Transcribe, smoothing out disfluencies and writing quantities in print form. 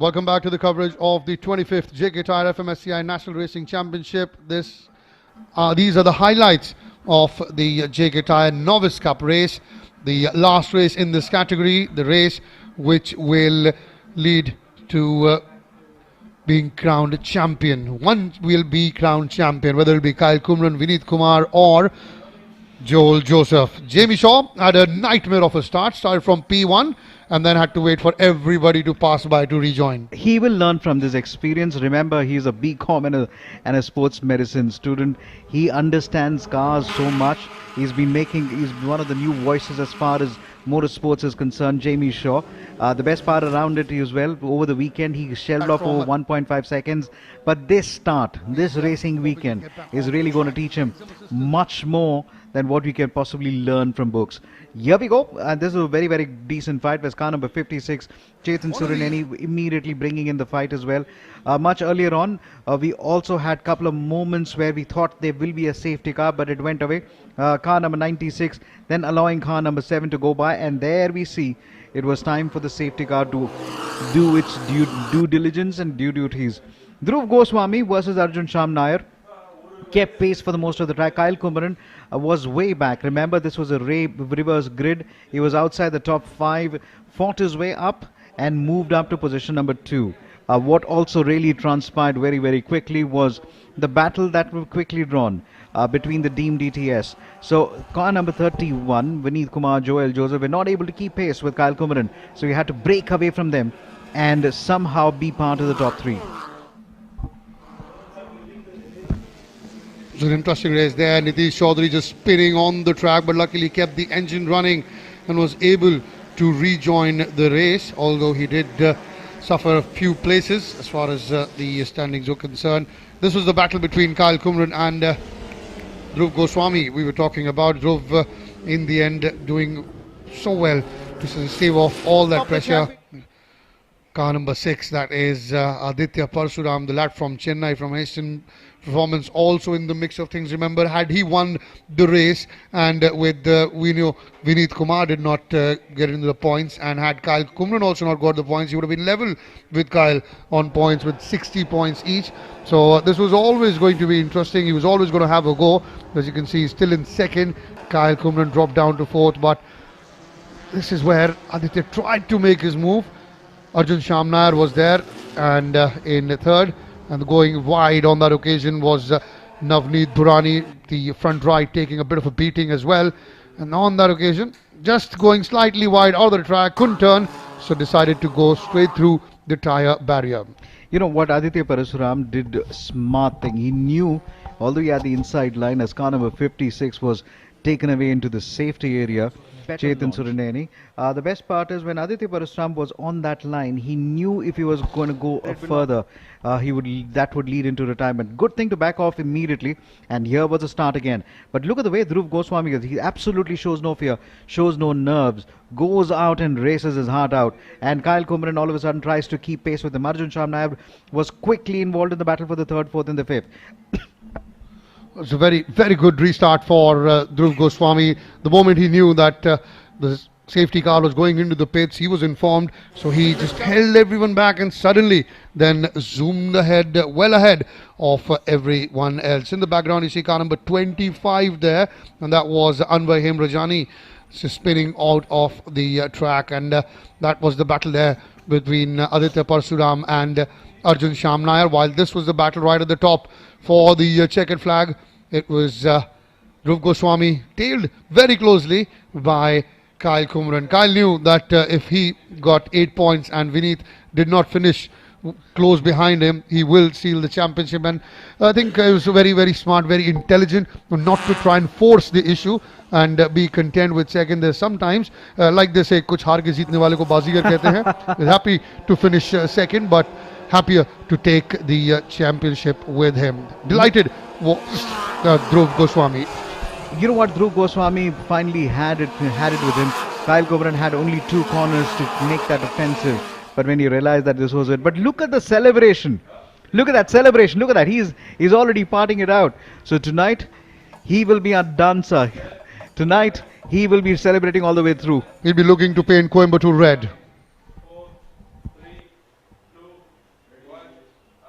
Welcome back to the coverage of the 25th JK Tyre-FMSCI National Racing Championship. These are the highlights of the JK Tyre Novice Cup race, the last race in this category, the race which will lead to being crowned champion. One will be crowned champion, whether it be Kyle Kumran, Vineet Kumar or Joel Joseph. Jamie Shaw had a nightmare of a start, started from P1 and then had to wait for everybody to pass by to rejoin. He will learn from this experience. Remember, he's a BCom and a sports medicine student. He understands cars so much. He's one of the new voices as far as motorsports is concerned, Jamie Shaw. The best part around it as well, over the weekend he shelled off over 1.5 seconds. But this racing weekend is really going to teach him much more than what we can possibly learn from books. Here we go, and this is a very, very decent fight. Was car number 56, Chetan Surineni, immediately bringing in the fight as well. Much earlier on, we also had a couple of moments where we thought there will be a safety car, but it went away. Car number 96, then allowing car number 7 to go by, and there we see it was time for the safety car to do its due diligence and due duties. Dhruv Goswami versus Arjun Shamnair kept pace for the most of the track. Kyle Kumran was way back. Remember, this was a reverse grid. He was outside the top 5, fought his way up and moved up to position number 2. What also really transpired very, very quickly was the battle that was quickly drawn between the deemed DTS. So car number 31, Vineet Kumar, Joel Joseph, were not able to keep pace with Kyle Kumran. So he had to break away from them and somehow be part of the top 3. It was an interesting race there. Nitish Chaudhary just spinning on the track, but luckily kept the engine running and was able to rejoin the race, although he did suffer a few places as far as the standings are concerned. This was the battle between Kyle Kumran and Dhruv Goswami. We were talking about Dhruv in the end doing so well to stave off all that pressure. Car number 6, that is Aditya Parsuram, the lad from Chennai, from Hastings Performance, also in the mix of things. Remember, had he won the race and with Vineet Kumar did not get into the points, and had Kyle Kumran also not got the points, he would have been level with Kyle on points with 60 points each. So this was always going to be interesting. He was always going to have a go. As you can see, he's still in second. Kyle Kumran dropped down to 4th, but this is where Aditya tried to make his move. Arjun Shamnair was there and in 3rd, and going wide on that occasion was Navneet Burani, the front right, taking a bit of a beating as well. And on that occasion, just going slightly wide out of the track, couldn't turn, so decided to go straight through the tyre barrier. You know what, Aditya Parasuram did a smart thing. He knew, although he had the inside line, as car number 56 was taken away into the safety area, Chetan Surineni. The best part is when Aditya Parasuram was on that line, he knew if he was going to go further, that would lead into retirement. Good thing to back off immediately, and here was the start again. But look at the way Dhruv Goswami is. He absolutely shows no fear, shows no nerves, goes out and races his heart out. And Kyle Kumran all of a sudden tries to keep pace with him. Arjun Shamnair was quickly involved in the battle for the 3rd, 4th and the 5th. It's a very, very good restart for Dhruv Goswami. The moment he knew that the safety car was going into the pits, he was informed, so he just held everyone back and suddenly then zoomed ahead, well ahead of everyone else. In the background, you see car number 25 there, and that was Anvay Hemrajani spinning out of the track, and that was the battle there between Aditya Parsuram and Arjun Shamnair. While this was the battle right at the top for the checkered flag, it was Dhruv Goswami tailed very closely by Kyle Kumran. Kyle knew that if he got 8 points and Vineet did not finish close behind him, he will seal the championship. And I think it was very, very smart, very intelligent not to try and force the issue and be content with second. There's sometimes, like they say, kuch haar ke jeetne wale ko bazigar kehte hain. He's happy to finish second, but happier to take the championship with him. Delighted was Dhruv Goswami. You know what, Dhruv Goswami finally had it with him. Kyle Kumran had only 2 corners to make that offensive. But when he realized that this was it, but look at the celebration. Look at that celebration. Look at that. He's already partying it out. So tonight he will be a dancer. Tonight he will be celebrating all the way through. He'll be looking to paint Coimbatore red.